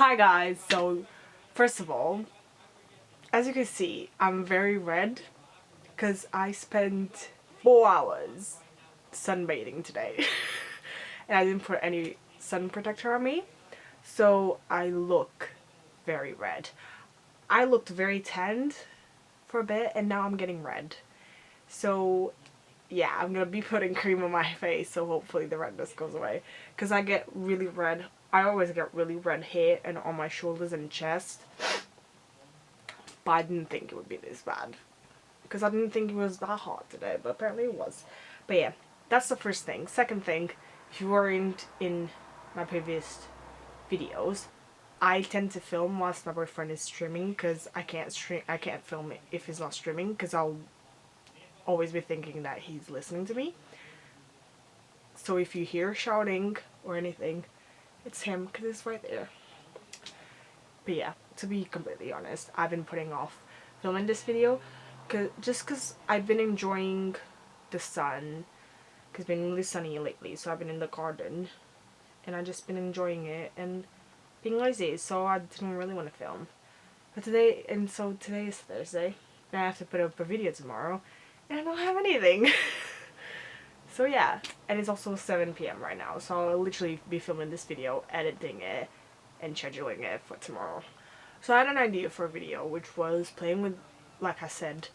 Hi guys, so first of all, as you can see, I'm very red because I spent 4 hours sunbathing today and I didn't put any sun protector on me, so I look very red. I looked very tanned for a bit and now I'm getting red. So yeah, I'm gonna be putting cream on my face so hopefully the redness goes away. Because I get really red. I always get really red hair and on my shoulders and chest. But I didn't think it would be this bad. Because I didn't think it was that hot today, but apparently it was. But yeah, that's the first thing. Second thing, if you weren't in my previous videos, I tend to film whilst my boyfriend is streaming because I can't film it if he's not streaming because I'll always be thinking that he's listening to me. So if you hear shouting or anything, it's him because it's right there. But yeah, to be completely honest, I've been putting off filming this video just because I've been enjoying the sun because it's been really sunny lately, so I've been in the garden and I've just been enjoying it and being lazy, so I didn't really want to film. But today is Thursday and I have to put up a video tomorrow and I don't have anything. So yeah, and it's also 7 p.m. right now, so I'll literally be filming this video, editing it, and scheduling it for tomorrow. So I had an idea for a video, which was playing with, like I said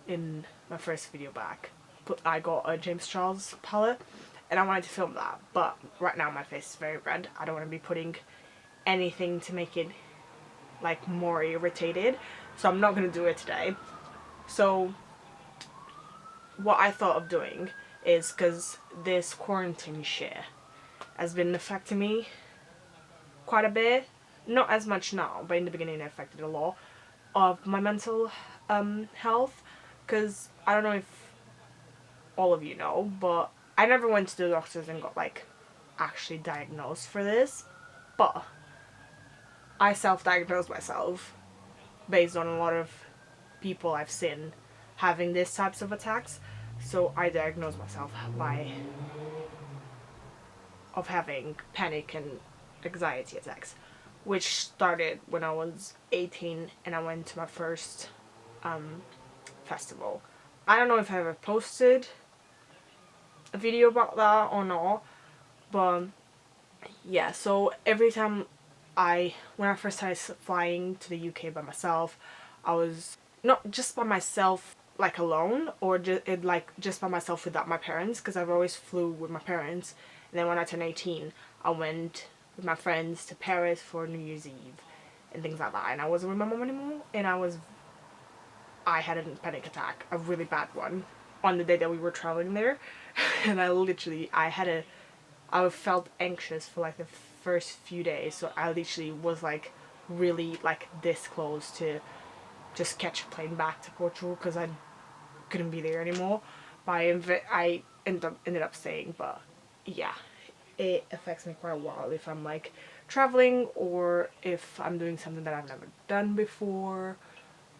in my first video back, but I got a James Charles palette, and I wanted to film that, but right now my face is very red. I don't want to be putting anything to make it, like, more irritated, so I'm not going to do it today. So what I thought of doing is, because this quarantine shit has been affecting me quite a bit, not as much now, but in the beginning it affected a lot of my mental health, because I don't know if all of you know, but I never went to the doctors and got like actually diagnosed for this, but I self-diagnosed myself based on a lot of people I've seen having these types of attacks. So I diagnosed myself of having panic and anxiety attacks, which started when I was 18 and I went to my first festival. I don't know if I ever posted a video about that or not, but yeah, so every time when I first started flying to the UK by myself, I was not just by myself, like alone, or just by myself without my parents, because I've always flew with my parents. And then when I turned 18, I went with my friends to Paris for New Year's Eve and things like that. And I wasn't with my mom anymore, and I had a panic attack, a really bad one, on the day that we were traveling there. And I felt anxious for like the first few days, so I literally was like really like this close to just catch a plane back to Portugal because I couldn't be there anymore. But I ended up staying. But yeah, it affects me quite a while if I'm like traveling or if I'm doing something that I've never done before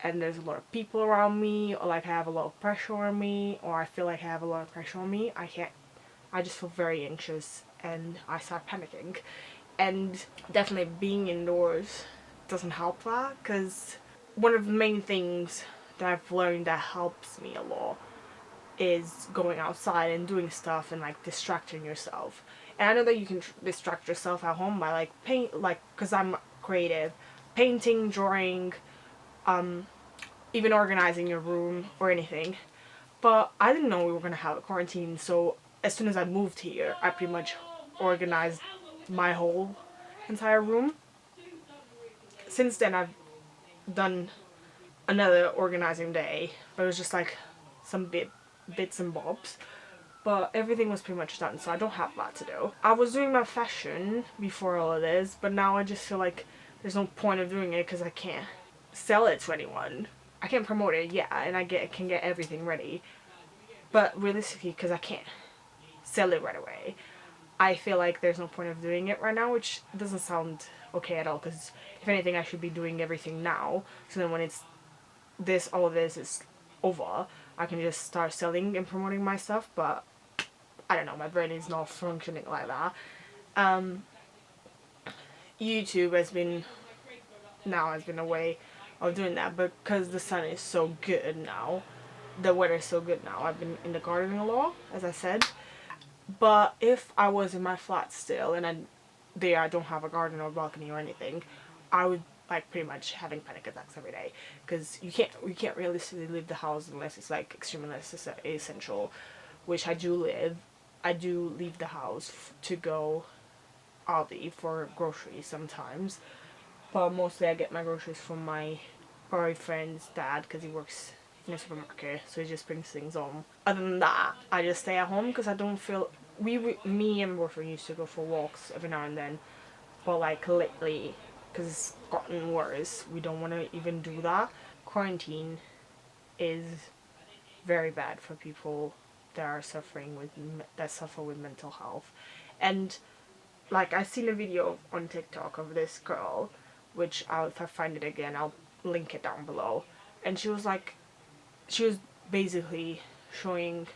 and there's a lot of people around me, or like I have a lot of pressure on me, or I feel like I have a lot of pressure on me. I just feel very anxious and I start panicking. And definitely being indoors doesn't help that, because one of the main things that I've learned that helps me a lot is going outside and doing stuff and like distracting yourself. And I know that you can distract yourself at home by like because I'm creative, painting, drawing, even organizing your room or anything. But I didn't know we were gonna have a quarantine, so as soon as I moved here, I pretty much organized my whole entire room. Since then, I've done another organizing day, but it was just like some bits and bobs. But everything was pretty much done, so I don't have that to do. I was doing my fashion before all of this, but now I just feel like there's no point of doing it because I can't sell it to anyone. I can promote it, yeah, and can get everything ready, but realistically, because I can't sell it right away, I feel like there's no point of doing it right now, which doesn't sound okay at all, because if anything I should be doing everything now, so then when all of this is over, I can just start selling and promoting my stuff. But I don't know, my brain is not functioning like that. YouTube has been a way of doing that, but because the sun is so good now, the weather is so good now, I've been in the garden a lot, as I said. But if I was in my flat still and I don't have a garden or balcony or anything, I would like pretty much having panic attacks every day, because you can't realistically leave the house unless it's like extremely essential, which I do leave the house to go Aldi for groceries sometimes, but mostly I get my groceries from my boyfriend's dad because he works in a supermarket, so he just brings things home. Other than that, I just stay at home because I don't feel. Me and my boyfriend used to go for walks every now and then, but like lately, because it's gotten worse, we don't want to even do that. Quarantine is very bad for people that are suffering with that suffer with mental health, and like I seen a video on TikTok of this girl, which if I find it again, I'll link it down below. And she was basically showing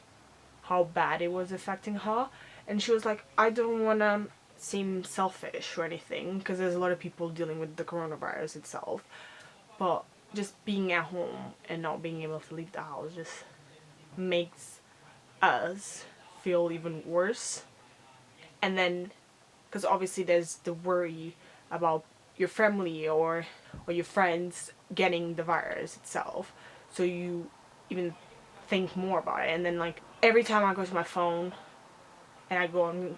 how bad it was affecting her, and she was like, I don't want to seem selfish or anything, because there's a lot of people dealing with the coronavirus itself, but just being at home and not being able to leave the house just makes us feel even worse. And then because obviously there's the worry about your family or your friends getting the virus itself, so you even think more about it. And then like every time I go to my phone and I go on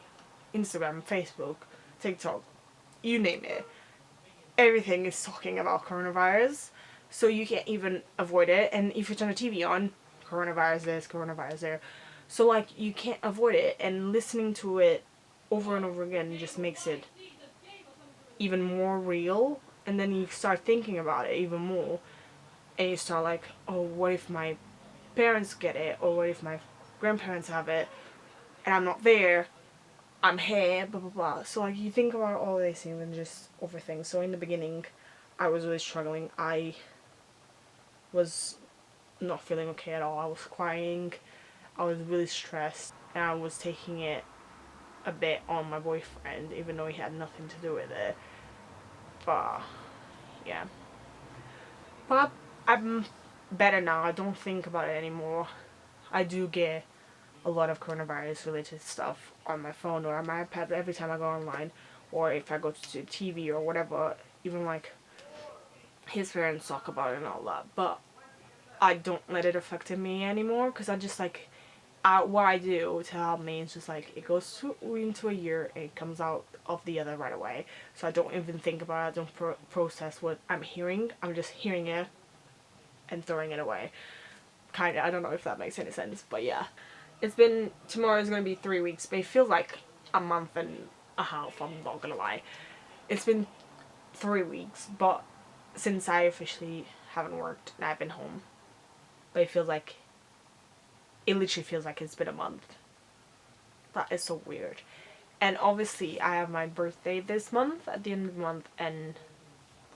Instagram, Facebook, TikTok, you name it, everything is talking about coronavirus, so you can't even avoid it. And if you turn the TV on, coronavirus this, coronavirus there, so like you can't avoid it, and listening to it over and over again just makes it even more real. And then you start thinking about it even more, and you start like, oh, what if my parents get it, or what if my grandparents have it and I'm not there, I'm here, blah blah blah. So like you think about all these things and just overthink. So in the beginning I was really struggling. I was not feeling okay at all. I was crying, I was really stressed, and I was taking it a bit on my boyfriend, even though he had nothing to do with it. But yeah, but I'm better now. I don't think about it anymore. I do get a lot of coronavirus related stuff on my phone or on my iPad every time I go online, or if I go to TV or whatever. Even like his parents talk about it and all that, but I don't let it affect me anymore, because I just like what I do to help me is just like it goes into a year, it comes out of the other right away. So I don't even think about it. I don't process what I'm hearing. I'm just hearing it and throwing it away. Kinda. I don't know if that makes any sense, but yeah. Tomorrow's gonna be 3 weeks, but it feels like a month and a half, I'm not gonna lie. It's been 3 weeks, but since I officially haven't worked and I've been home. But it literally feels like it's been a month. That is so weird. And obviously I have my birthday this month, at the end of the month, and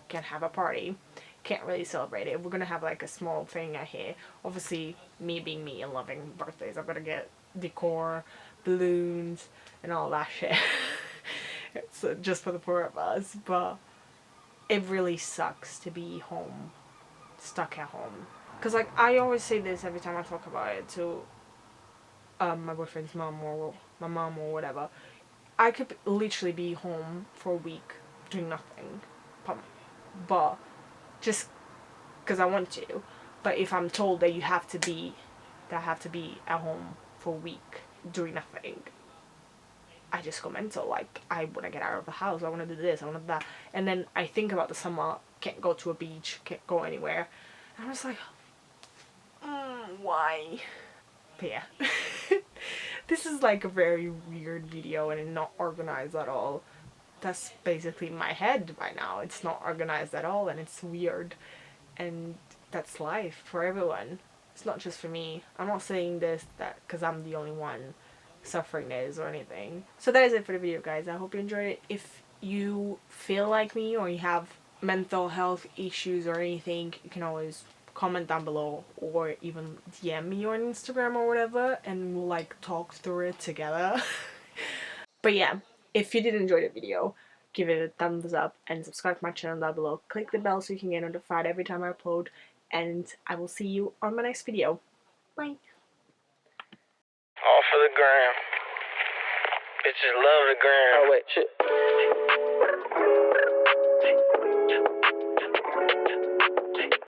can have a party. Can't really celebrate it. We're gonna have like a small thing out here. Obviously, me being me and loving birthdays, I'm gonna get decor, balloons, and all that shit. It's just for the four of us. But it really sucks to be home, stuck at home. Cause like I always say this every time I talk about it to my boyfriend's mom or my mom or whatever. I could literally be home for a week doing nothing, but just because I want to. But if I'm told that I have to be at home for a week doing nothing, I just go mental. Like I want to get out of the house. I want to do this. I want to do that. And then I think about the summer. Can't go to a beach. Can't go anywhere. And I'm just like, why? But yeah. This is like a very weird video and not organized at all. That's basically my head by now. It's not organized at all and it's weird. And that's life for everyone. It's not just for me. I'm not saying this that because I'm the only one suffering this or anything. So that is it for the video, guys. I hope you enjoyed it. If you feel like me or you have mental health issues or anything, you can always comment down below or even DM me on Instagram or whatever, and we'll like talk through it together. But yeah, if you did enjoy the video, give it a thumbs up, and subscribe to my channel down below. Click the bell so you can get notified every time I upload, and I will see you on my next video. Bye. All for the gram. Bitches love the gram. Oh wait, shit.